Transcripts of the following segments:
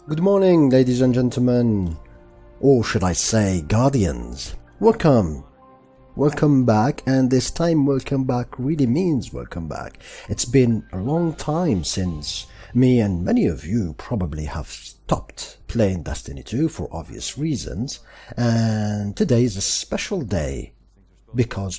Good morning, ladies and gentlemen, or should I say guardians. Welcome back, and this time welcome back really means welcome back. It's been a long time since me and many of you probably have stopped playing Destiny 2 for obvious reasons, and today is a special day because,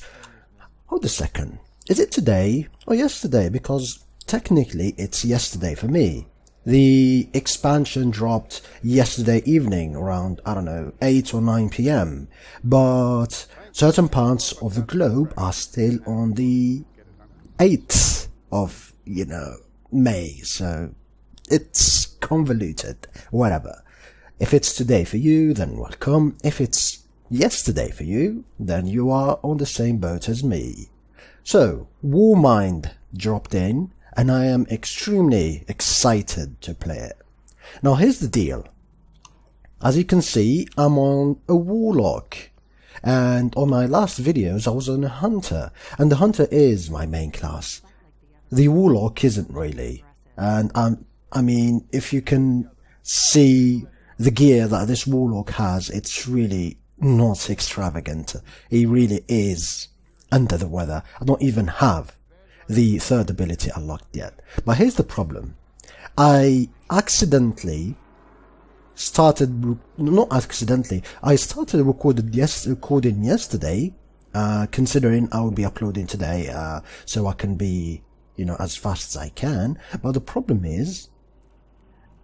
hold a second, is it today or yesterday? Because technically it's yesterday for me. The expansion dropped yesterday evening around, I don't know, 8 or 9 p.m. But certain parts of the globe are still on the 8th of, May. So it's convoluted, whatever. If it's today for you, then welcome. If it's yesterday for you, then you are on the same boat as me. So, Warmind dropped in, and I am extremely excited to play it. Now here's the deal. As you can see, I'm on a warlock, and on my last videos I was on a hunter, and the hunter is my main class. The warlock isn't really, and I mean, if you can see the gear that this warlock has, it's really not extravagant. He really is under the weather. I don't even have the third ability unlocked yet. But here's the problem. I started recording yesterday, considering I will be uploading today, so I can be, as fast as I can. But the problem is,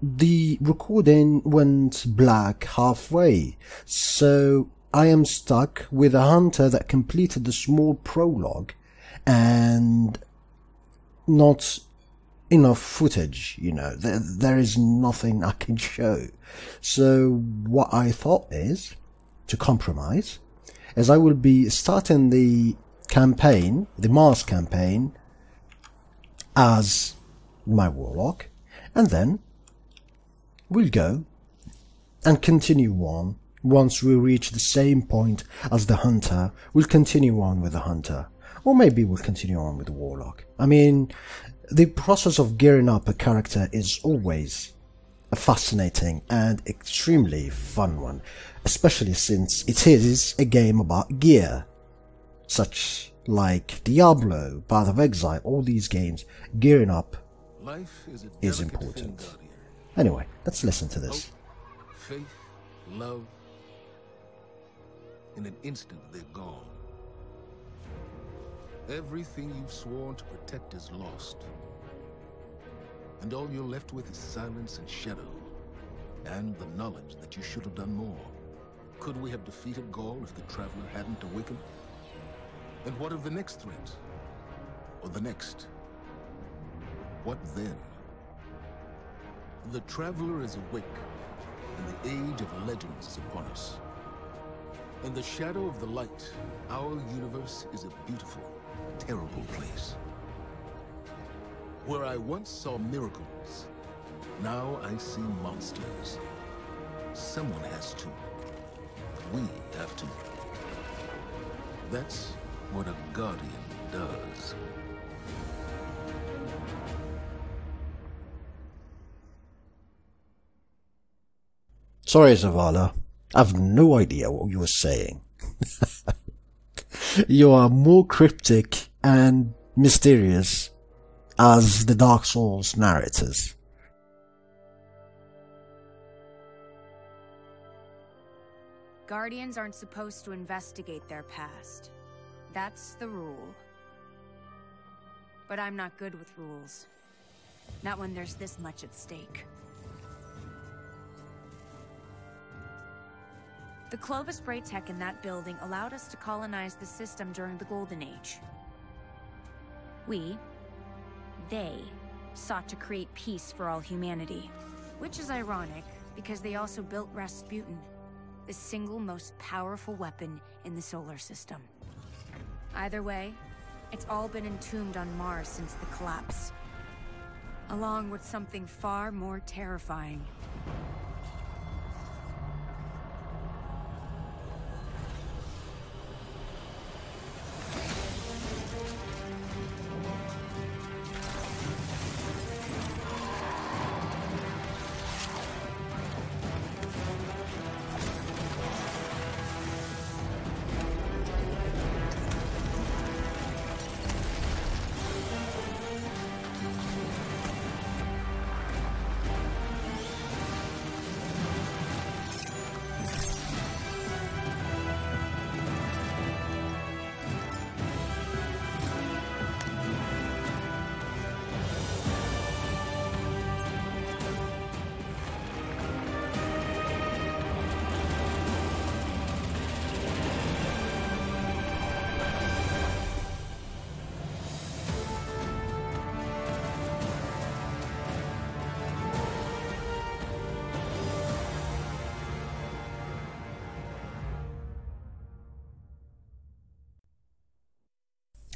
the recording went black halfway, so I am stuck with a hunter that completed the small prologue and not enough footage, there is nothing I can show. So what I thought is, to compromise, is I will be starting the campaign, the Mars campaign, as my warlock, and then we'll go and continue on. Once we reach the same point as the hunter, we'll continue on with the hunter. Or maybe we'll continue on with the warlock. I mean, the process of gearing up a character is always a fascinating and extremely fun one, especially since it is a game about gear, such like Diablo, Path of Exile, all these games. Gearing up is important. Anyway, let's listen to this. Hope, faith, love. In an instant, they're gone. Everything you've sworn to protect is lost. And all you're left with is silence and shadow, and the knowledge that you should have done more. Could we have defeated Gaul if the Traveler hadn't awakened? And what of the next threat? Or the next? What then? The Traveler is awake, and the age of legends is upon us. In the shadow of the light, our universe is a beautiful, terrible place. Where I once saw miracles, now I see monsters. Someone has to. We have to. That's what a Guardian does. Sorry, Zavala. I've no idea what you were saying. You are more cryptic and mysterious as the Dark Souls narrators. Guardians aren't supposed to investigate their past. That's the rule. But I'm not good with rules. Not when there's this much at stake. The Clovis Bray tech in that building allowed us to colonize the system during the Golden Age. They, sought to create peace for all humanity. Which is ironic, because they also built Rasputin, the single most powerful weapon in the solar system. Either way, it's all been entombed on Mars since the collapse. Along with something far more terrifying.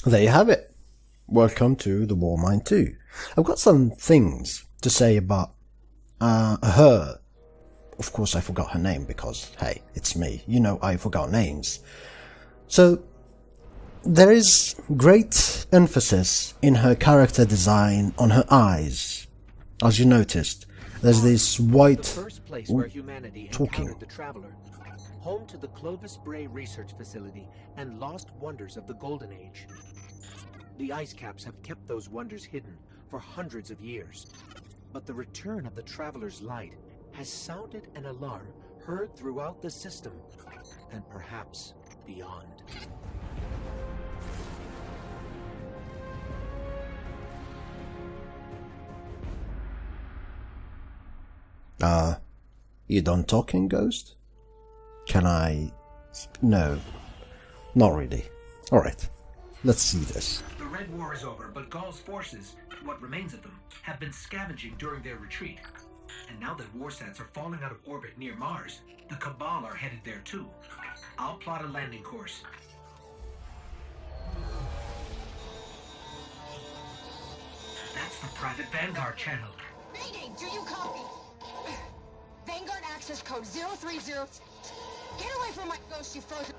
there you have it. Welcome to the Warmind 2. I've got some things to say about her. Of course, I forgot her name because, hey, it's me. You know, I forgot names. So, there is great emphasis in her character design on her eyes. As you noticed, there's this white the first place where humanity encountered the traveler, home to the Clovis Bray Research Facility and lost wonders of the Golden Age. The ice caps have kept those wonders hidden for hundreds of years. But the return of the traveler's light has sounded an alarm heard throughout the system, and perhaps beyond. You done talking, Ghost? Can I... No, not really. Alright, let's see this. The Red War is over, but Gaul's forces, what remains of them, have been scavenging during their retreat. And now that warsats are falling out of orbit near Mars, the Cabal are headed there too. I'll plot a landing course. That's the private Vanguard channel. Mayday, do you copy? Vanguard access code 030. Get away from my ghost, you frozen.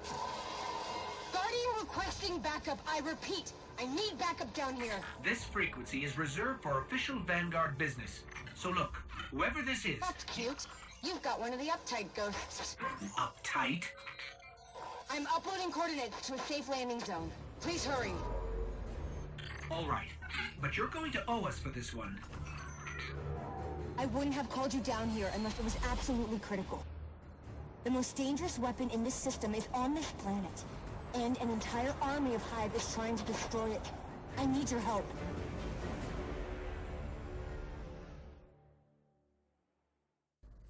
Guardian requesting backup. I repeat, I need backup down here. This frequency is reserved for official Vanguard business. So look, whoever this is... That's cute. You've got one of the uptight ghosts. Uptight? I'm uploading coordinates to a safe landing zone. Please hurry. All right, but you're going to owe us for this one. I wouldn't have called you down here unless it was absolutely critical. The most dangerous weapon in this system is on this planet, and an entire army of Hive is trying to destroy it. I need your help.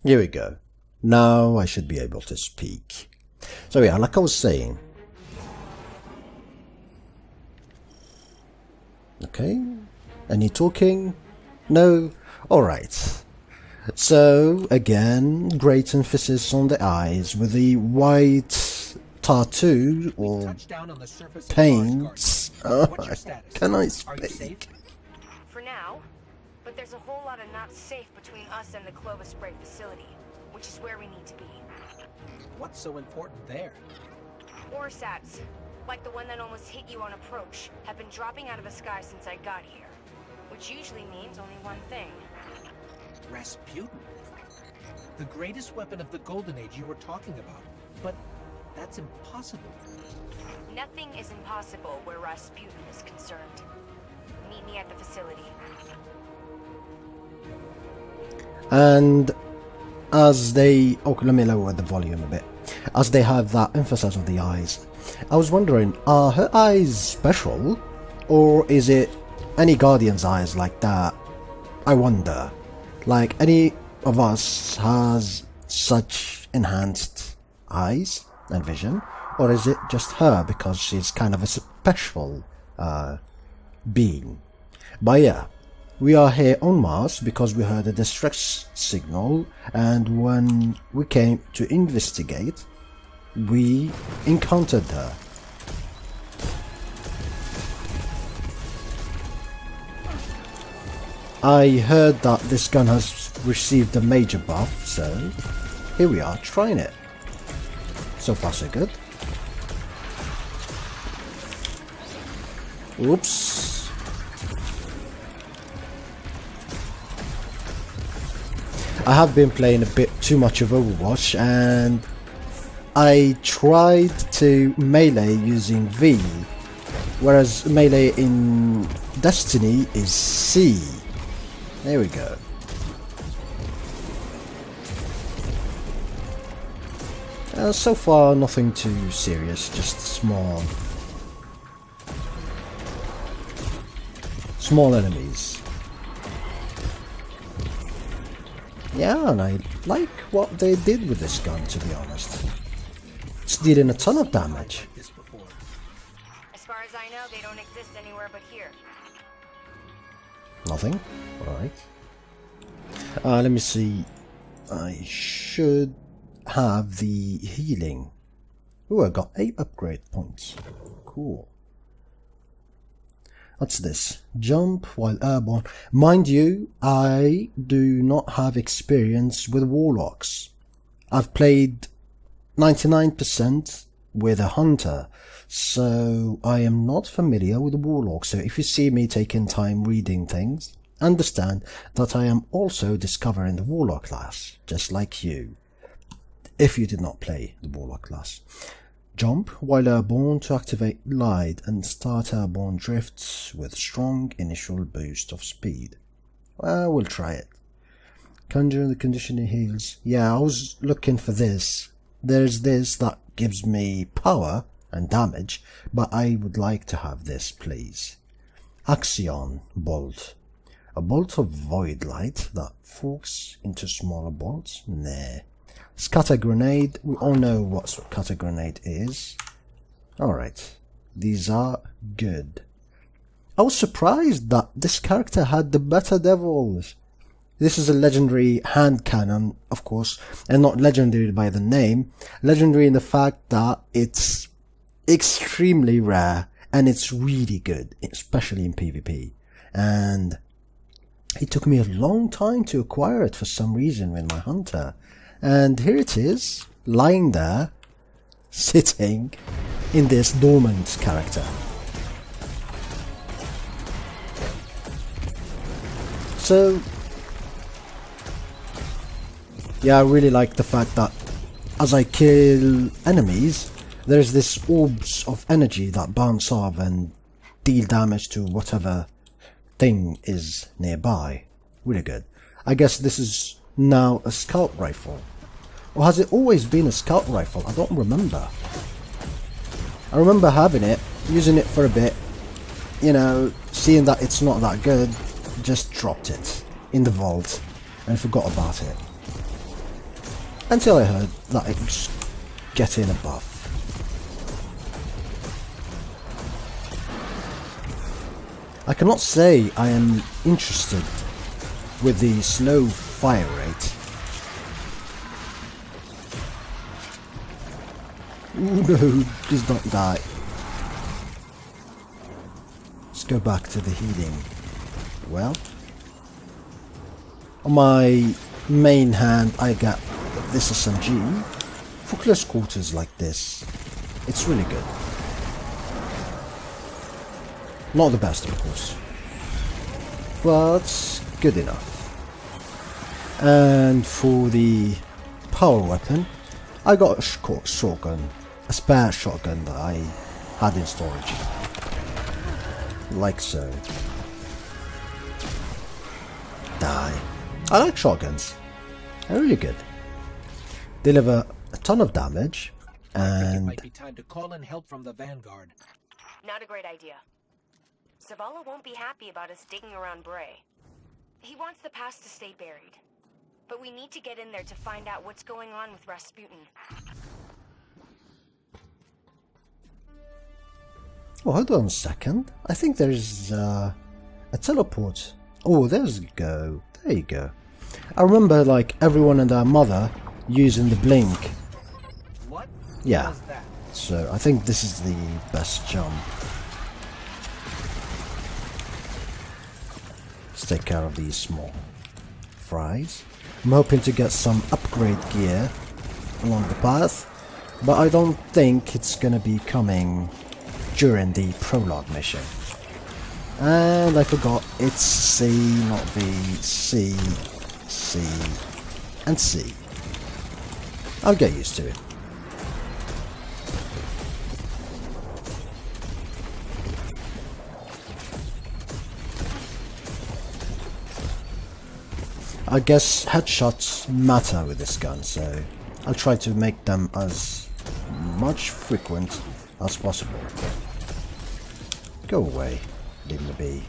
Here we go. Now I should be able to speak. So yeah, like I was saying. Okay. Any talking? No? Alright. So, again, great emphasis on the eyes with the white tattoo or paints. Can I speak? For now, but there's a whole lot of not safe between us and the Clovis Bray facility, which is where we need to be. What's so important there? Warsats, like the one that almost hit you on approach, have been dropping out of the sky since I got here. Which usually means only one thing. Rasputin. The greatest weapon of the Golden Age you were talking about. But that's impossible. Nothing is impossible where Rasputin is concerned. Meet me at the facility. And as they... Okay, let me lower the volume a bit. As they have that emphasis on the eyes, I was wondering, are her eyes special? Or is it any Guardian's eyes like that? I wonder. Like, any of us has such enhanced eyes and vision? Or is it just her because she's kind of a special being? But yeah, we are here on Mars because we heard a distress signal, and when we came to investigate, we encountered her. I heard that this gun has received a major buff, so here we are trying it. So far so good. Oops. I have been playing a bit too much of Overwatch, and I tried to melee using V, whereas melee in Destiny is C. There we go. So far nothing too serious, just small enemies. Yeah, and I like what they did with this gun, to be honest. It's dealing a ton of damage. As far as I know, they don't exist anywhere but here. Nothing? Alright. Let me see. I should have the healing. Ooh, I got 8 upgrade points. Cool. What's this? Jump while airborne. Mind you, I do not have experience with warlocks. I've played 99% with a hunter, so I am not familiar with warlocks. So if you see me taking time reading things, understand that I am also discovering the warlock class, just like you, if you did not play the warlock class. Jump while airborne to activate glide and start airborne drifts with strong initial boost of speed. Well, we'll try it. Conjure the conditioning heals. Yeah, I was looking for this. There's this that gives me power and damage, but I would like to have this, please. Axion Bolt. A bolt of void light that forks into smaller bolts? Nah. Scatter Grenade. We all know what Scatter Grenade is. Alright. These are good. I was surprised that this character had the better devils. This is a legendary hand cannon, of course, and not legendary by the name. Legendary in the fact that it's extremely rare and it's really good, especially in PvP. And it took me a long time to acquire it for some reason with my hunter. And here it is, lying there, sitting in this dormant character. So, yeah, I really like the fact that as I kill enemies, there's this orbs of energy that bounce off and deal damage to whatever thing is nearby. Really good. I guess this is now a scout rifle. Or has it always been a scout rifle? I don't remember. I remember having it, using it for a bit, you know, seeing that it's not that good, just dropped it in the vault and forgot about it. Until I heard that it was getting a buff. I cannot say I am interested with the slow fire rate. Ooh, no, please don't die. Let's go back to the healing. Well, on my main hand I got this SMG. For close quarters like this, it's really good. Not the best, of course, but good enough. And for the power weapon, I got a shotgun, a spare shotgun that I had in storage, like so. Die. I like shotguns. They're really good. Deliver a ton of damage, and it might be time to call in help from the Vanguard. Not a great idea. Zavala won't be happy about us digging around Bray. He wants the past to stay buried. But we need to get in there to find out what's going on with Rasputin. Oh, hold on a second. I think there's a teleport. Oh, there's go. There you go. I remember like everyone and their mother using the blink. What? Yeah. Was that? So I think this is the best jump. Let's take care of these small fries. I'm hoping to get some upgrade gear along the path, but I don't think it's gonna be coming during the prologue mission. And I forgot, it's C, not V, C, C, and C. I'll get used to it. I guess headshots matter with this gun, so I'll try to make them as much frequent as possible. Go away, leave me be.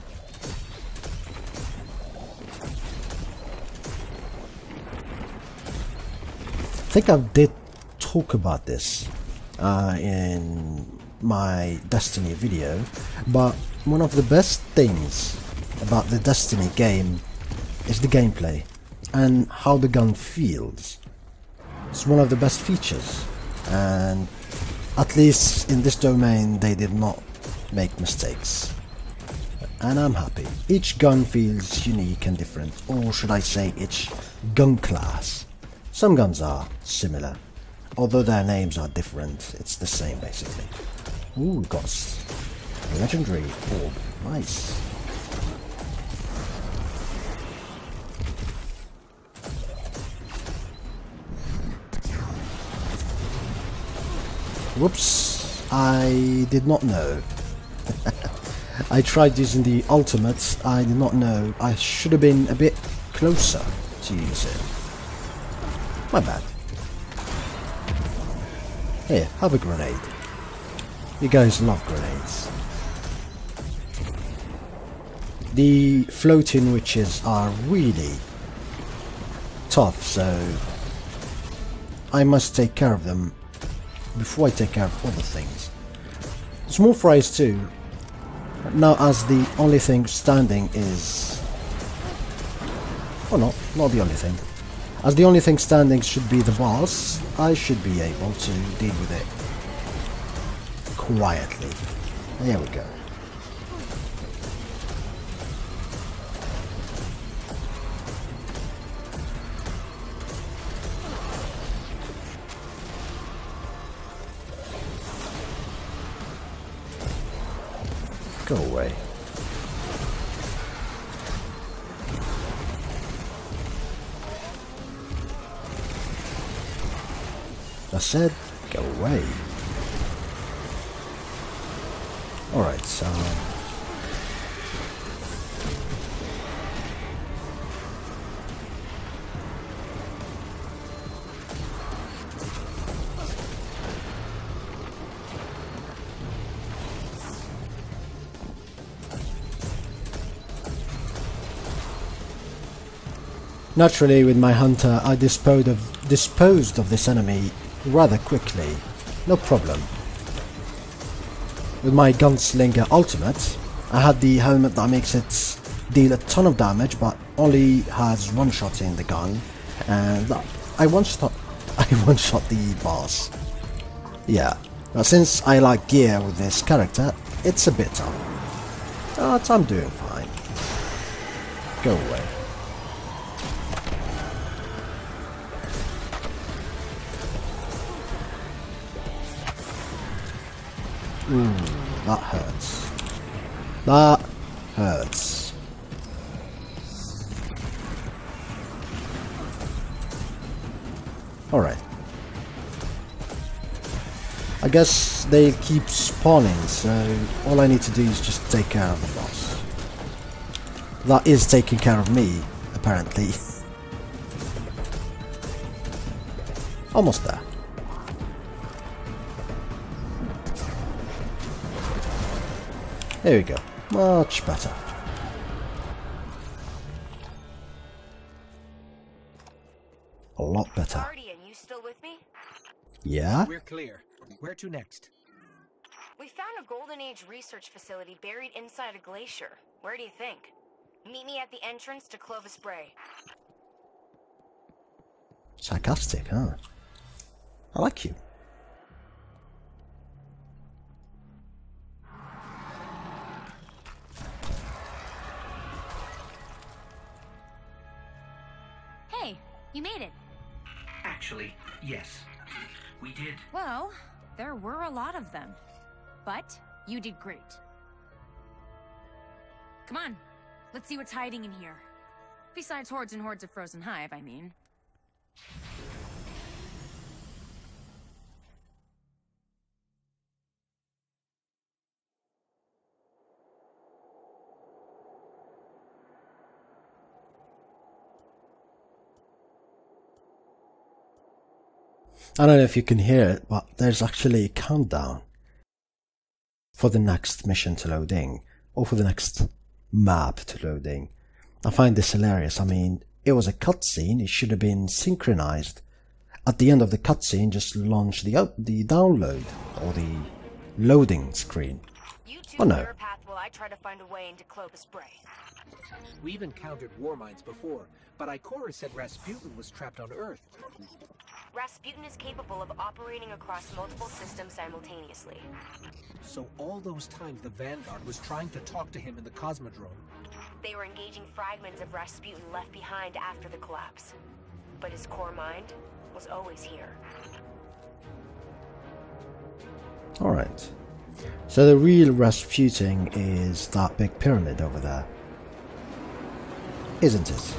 I think I did talk about this in my Destiny video, but one of the best things about the Destiny game is the gameplay and how the gun feels. It's one of the best features, and at least in this domain they did not make mistakes. and I'm happy. Each gun feels unique and different, or should I say each gun class. Some guns are similar, although their names are different, it's the same basically. Ooh, we got a legendary orb, nice. Whoops, I did not know. I tried using the ultimate, I did not know. I should have been a bit closer to use it. My bad. Here, have a grenade. You guys love grenades. The floating witches are really tough, so I must take care of them before I take care of other things. Small fries too. Now as the only thing standing is... oh no, not the only thing. As the only thing standing should be the boss, I should be able to deal with it quietly. There we go. Go away. I said, go away. Alright, so... naturally, with my hunter, I disposed of this enemy rather quickly. No problem. With my gunslinger ultimate, I had the helmet that makes it deal a ton of damage, but only has one shot in the gun, and I one-shot the boss. Yeah, but since I like gear with this character, it's a bit tough. But I'm doing fine. Go away. Ooh, that hurts. That hurts. Alright. I guess they keep spawning, so all I need to do is just take care of the boss. That is taking care of me, apparently. Almost there. There we go. Much better. A lot better. Guardian, you still with me? Yeah? We're clear. Where to next? We found a Golden Age research facility buried inside a glacier. Where do you think? Meet me at the entrance to Clovis Bray. Sarcastic, huh? I like you. Hey, you made it. Actually, yes. We did. Well, there were a lot of them. But you did great. Come on, let's see what's hiding in here. Besides hordes and hordes of frozen hive, I mean. I don't know if you can hear it, but there's actually a countdown for the next mission to loading, or for the next map to loading. I find this hilarious. I mean, it was a cutscene, it should have been synchronized. At the end of the cutscene, just launch the download, or the loading screen. You two Oh no. clear a path while I try to find a way into Clovis Bray. We've encountered Warminds before, but Ikora said Rasputin was trapped on Earth. Rasputin is capable of operating across multiple systems simultaneously. So all those times the Vanguard was trying to talk to him in the Cosmodrome. They were engaging fragments of Rasputin left behind after the collapse. But his core mind was always here. Alright. So the real Rasputin is that big pyramid over there. Isn't it?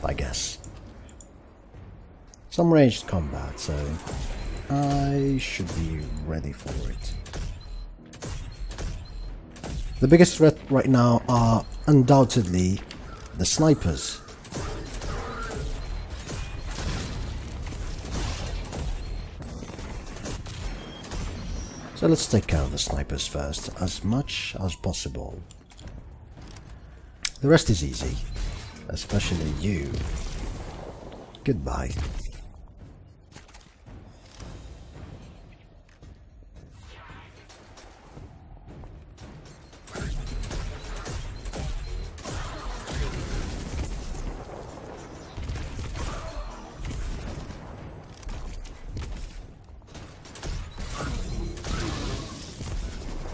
I guess. Some ranged combat, so I should be ready for it. The biggest threat right now are undoubtedly the snipers. So let's take care of the snipers first, as much as possible. The rest is easy, especially you. Goodbye.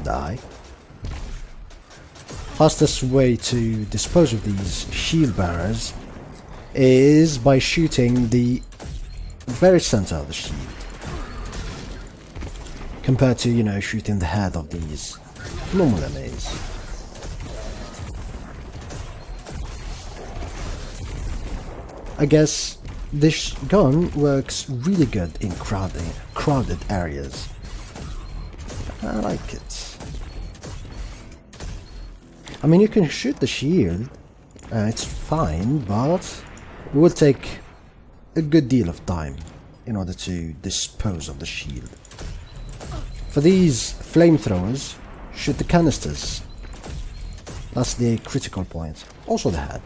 Die. Fastest way to dispose of these shield bearers is by shooting the very center of the shield, compared to, you know, shooting the head of these normal enemies. I guess this gun works really good in crowded areas. I like it. I mean, you can shoot the shield, it's fine, but it will take a good deal of time in order to dispose of the shield. For these flamethrowers, shoot the canisters. That's the critical point. Also the head.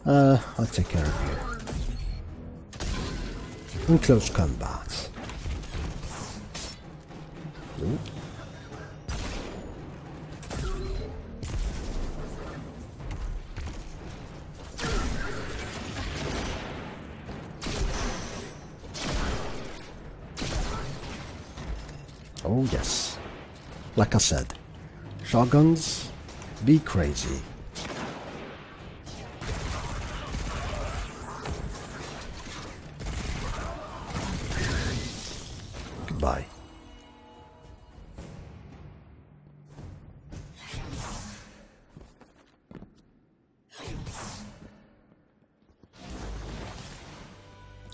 I'll take care of you. In close combat. Ooh. Oh yes, like I said, shotguns, be crazy. Goodbye.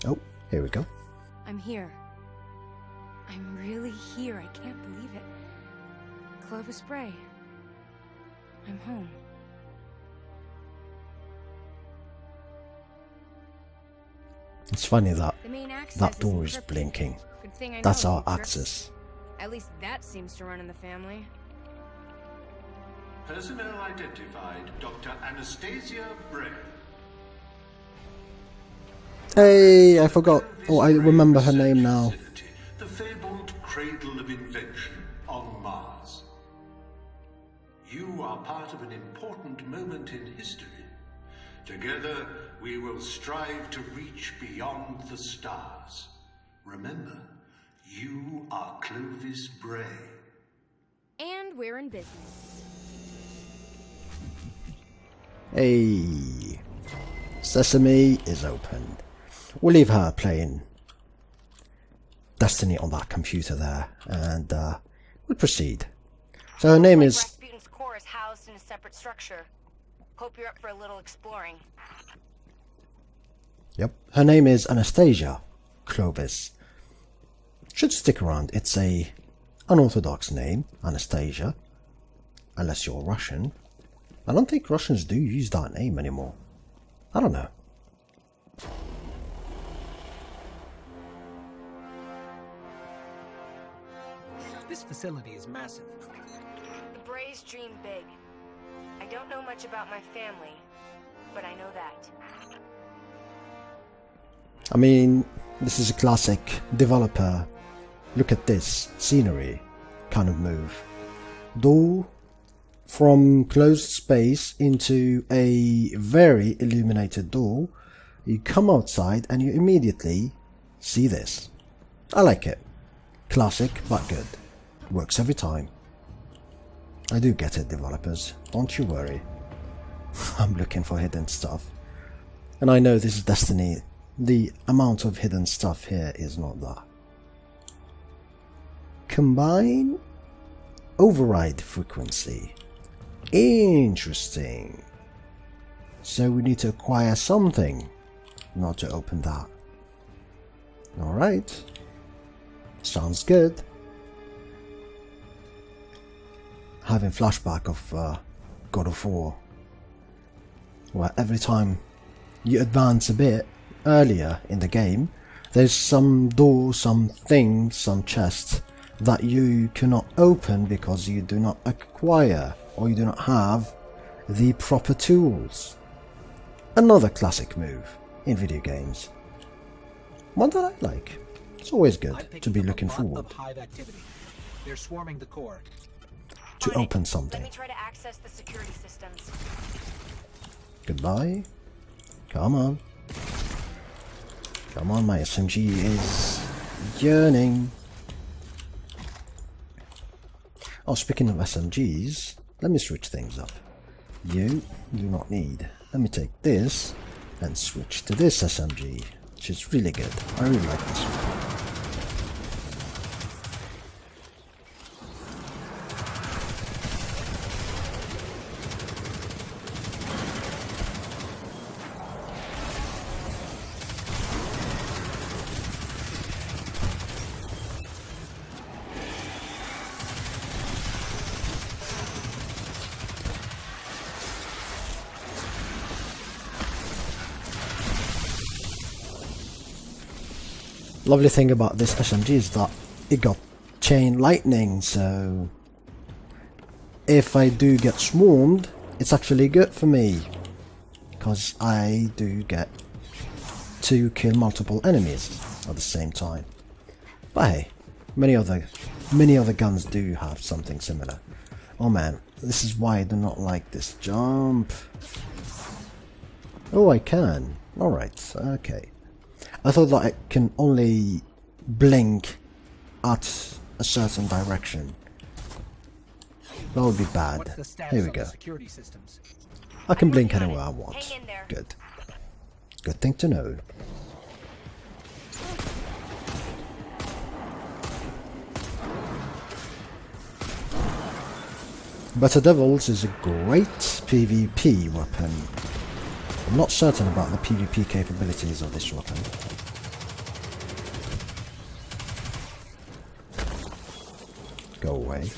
Oh, here we go. I'm here. I'm really here. I can't believe it. Clovis Bray. I'm home. It's funny that The main access that door is is encrypted. blinking. Good thing I That's know our the tricks. access. At least that seems to run in the family. Personnel identified Dr. Anastasia Bray. Hey, I forgot. Oh, I remember her name now. The fabled cradle of invention on Mars. You are part of an important moment in history. Together, we will strive to reach beyond the stars. Remember, you are Clovis Bray. And we're in business. Hey, Sesame is opened. We'll leave her playing Destiny on that computer there, and we'll proceed. So her name is... Rasputin's core is housed in a separate structure. Hope you're up for a little exploring. Yep, her name is Anastasia Clovis. Should stick around. It's a unorthodox name, Anastasia, unless you're Russian. I don't think Russians do use that name anymore. I don't know. This facility is massive. The Brays dream big. I don't know much about my family, but I know that. I mean, this is a classic developer, look at this scenery kind of move. Though, from closed space into a very illuminated door. You come outside and you immediately see this. I like it. Classic but good. Works every time. I do get it, developers. Don't you worry. I'm looking for hidden stuff. And I know this is Destiny. The amount of hidden stuff here is not that. Combine override frequency. Interesting. So we need to acquire something not to open that. Alright. Sounds good. Having flashback of God of War, where every time you advance a bit earlier in the game, there's some door, some thing, some chest that you cannot open because you do not acquire or you do not have the proper tools. Another classic move in video games. One that I like. It's always good to be looking forward. They're swarming the core. To open something. Let me try to access the security systems. Goodbye. Come on. Come on, my SMG is yearning. Oh, speaking of SMGs, let me switch things up. You do not need. Let me take this and switch to this SMG, which is really good. I really like this one. Lovely thing about this SMG is that it got chain lightning, so if I do get swarmed, it's actually good for me, because I do get to kill multiple enemies at the same time. But hey, many other guns do have something similar. Oh man, this is why I do not like this jump. Oh, I can. Alright, okay. I thought that I can only blink at a certain direction. That would be bad. Here we go. I can blink anywhere I want. Good. Good thing to know. Better Devils is a great PvP weapon. I'm not certain about the PvP capabilities of this weapon. Go away.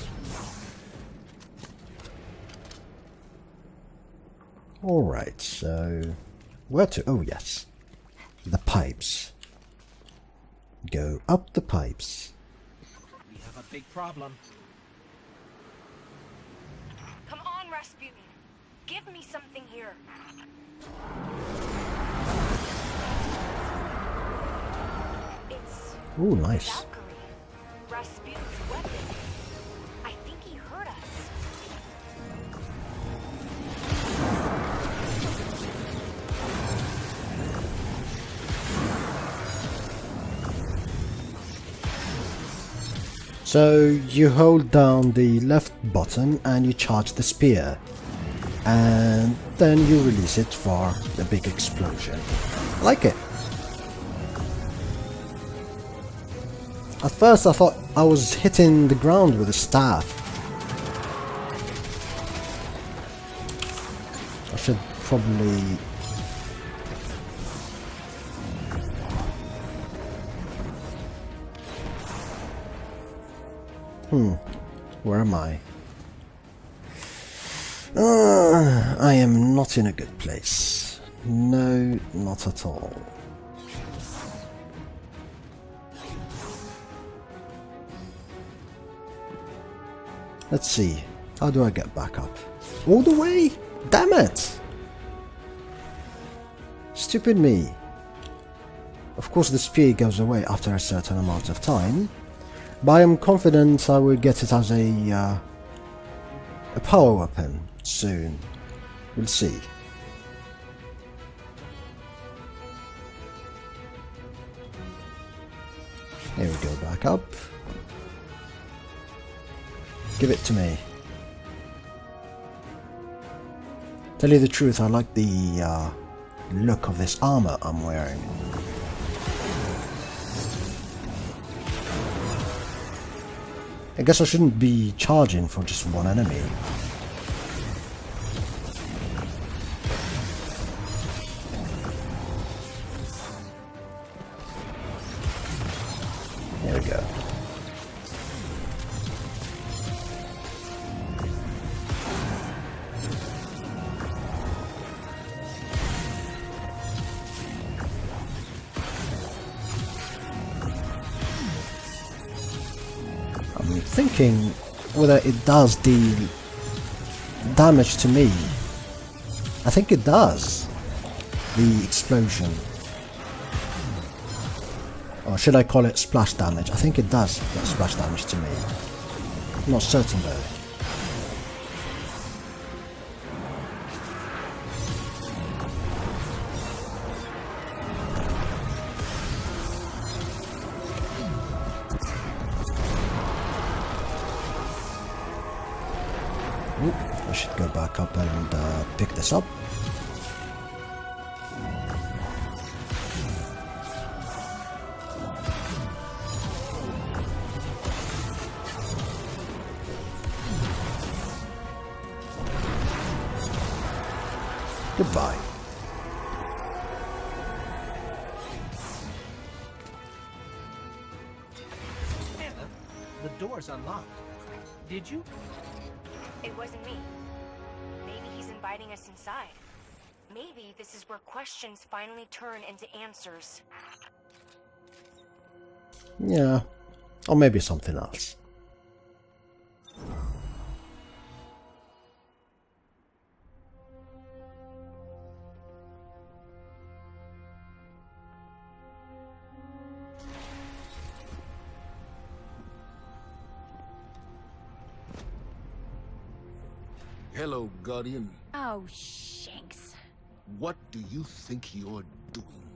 Alright, so where to? Oh yes, the pipes. Go up the pipes. We have a big problem. Come on, Rasputin. Give me something here. It's ooh, nice. Valkyrie. Rasputin's weapon. I think he heard us. So you hold down the left button and you charge the spear, and then you release it for the big explosion. I like it. At first I thought I was hitting the ground with a staff. I should probably... where am I? I am not in a good place. No, not at all. Let's see. How do I get back up? All the way? Damn it! Stupid me. Of course the spear goes away after a certain amount of time, but I am confident I will get it as a a power weapon soon. We'll see. Here we go, back up. Give it to me. Tell you the truth, I like the look of this armor I'm wearing. I guess I shouldn't be charging for just one enemy. There we go. I'm thinking whether it does deal damage to me. I think it does. The explosion. Or should I call it splash damage? I think it does splash damage to me. I'm not certain though. I should go back up and pick this up. Goodbye. Anna, the door's unlocked. Did you? It wasn't me. Maybe he's inviting us inside. Maybe this is where questions finally turn into answers. Yeah, or maybe something else. Hello, Guardian. Oh, shanks. What do you think you're doing?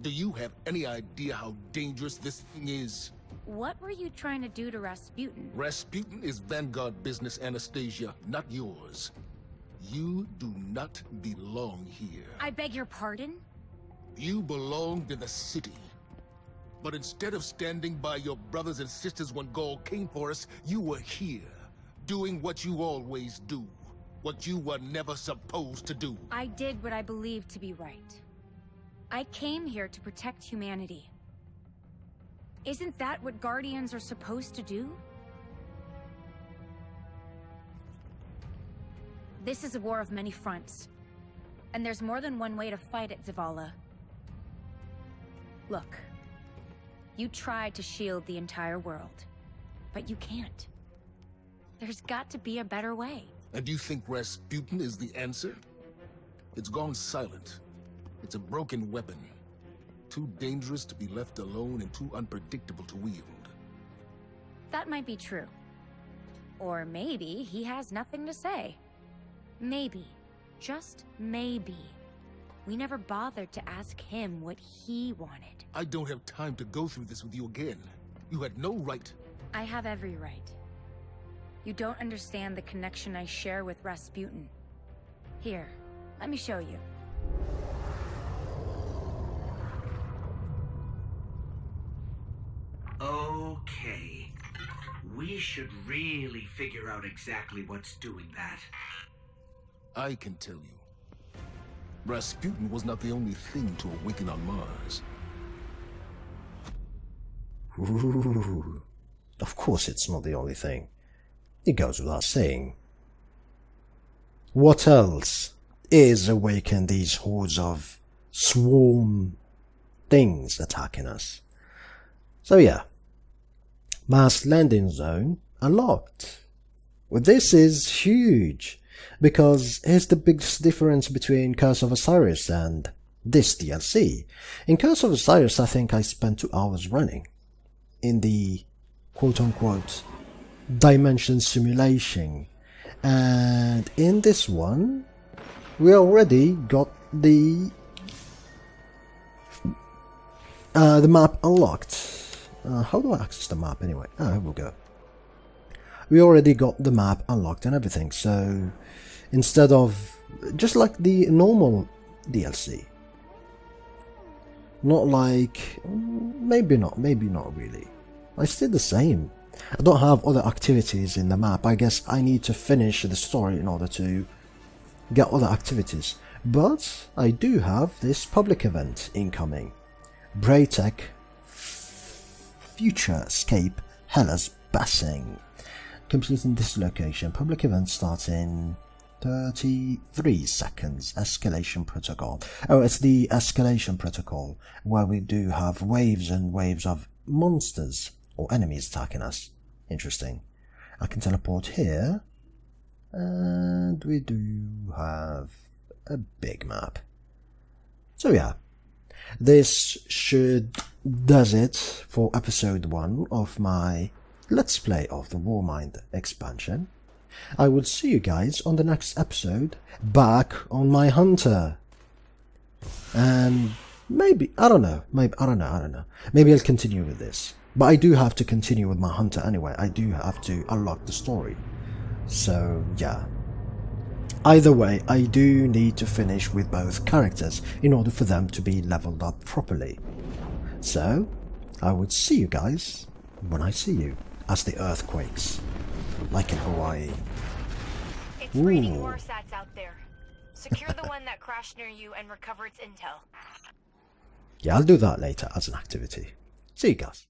Do you have any idea how dangerous this thing is? What were you trying to do to Rasputin? Rasputin is Vanguard business, Anastasia, not yours. You do not belong here. I beg your pardon? You belonged in the city. But instead of standing by your brothers and sisters when Gaul came for us, you were here, doing what you always do. What you were never supposed to do. I did what I believed to be right. I came here to protect humanity. Isn't that what Guardians are supposed to do? This is a war of many fronts. And there's more than one way to fight it, Zavala. Look. You tried to shield the entire world. But you can't. There's got to be a better way. And you think Rasputin is the answer? It's gone silent. It's a broken weapon. Too dangerous to be left alone and too unpredictable to wield. That might be true. Or maybe he has nothing to say. Maybe. Just maybe. We never bothered to ask him what he wanted. I don't have time to go through this with you again. You had no right. I have every right. You don't understand the connection I share with Rasputin. Here, let me show you. Okay. We should really figure out exactly what's doing that. I can tell you. Rasputin was not the only thing to awaken on Mars. Ooh. Of course it's not the only thing. It goes without saying. What else is awakening these hordes of swarm things attacking us? So yeah, Mars landing zone unlocked. Well, this is huge, because here's the biggest difference between Curse of Osiris and this DLC. In Curse of Osiris, I think I spent 2 hours running in the quote-unquote dimension simulation, And in this one, we already got the map unlocked. How do I access the map anyway? Oh, here we go. We already got the map unlocked and everything, so instead of just like the normal DLC, not like, maybe not really. It's still the same. I don't have other activities in the map. I guess I need to finish the story in order to get other activities. But I do have this public event incoming. Braytech Futurescape Hellas Bassing. Completing this location. Public event starts in 33 seconds. Escalation protocol. Oh, it's the escalation protocol where we do have waves and waves of monsters or enemies attacking us. Interesting. I can teleport here, and we do have a big map. So yeah, this does it for episode 1 of my Let's Play of the Warmind expansion. I will see you guys on the next episode, back on my hunter. And maybe, I don't know, maybe I'll continue with this. But I do have to continue with my hunter anyway. I do have to unlock the story. So, yeah. Either way, I do need to finish with both characters in order for them to be leveled up properly. So, I would see you guys when I see you, as the earth quakes, like in Hawaii. It's raining Warsats out there. Secure the one that crashed near you and recover its intel. Yeah, I'll do that later as an activity. See you guys.